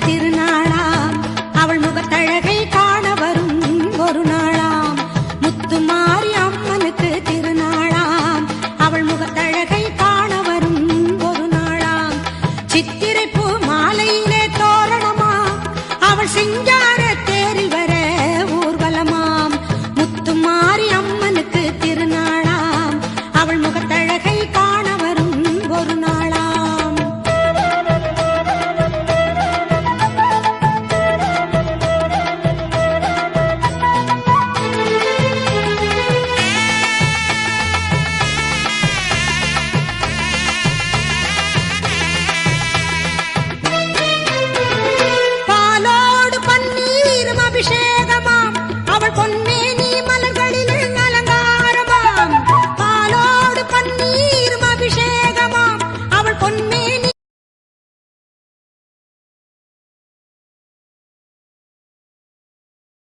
திருநாளாம் அவள் முகத்தழகை காண வரும் ஒரு நாளாம் முத்துமாரி அம்மனுக்கு திருநாளாம் அவள் முகத்தழகை காண வரும் ஒரு நாளாம் சித்திரை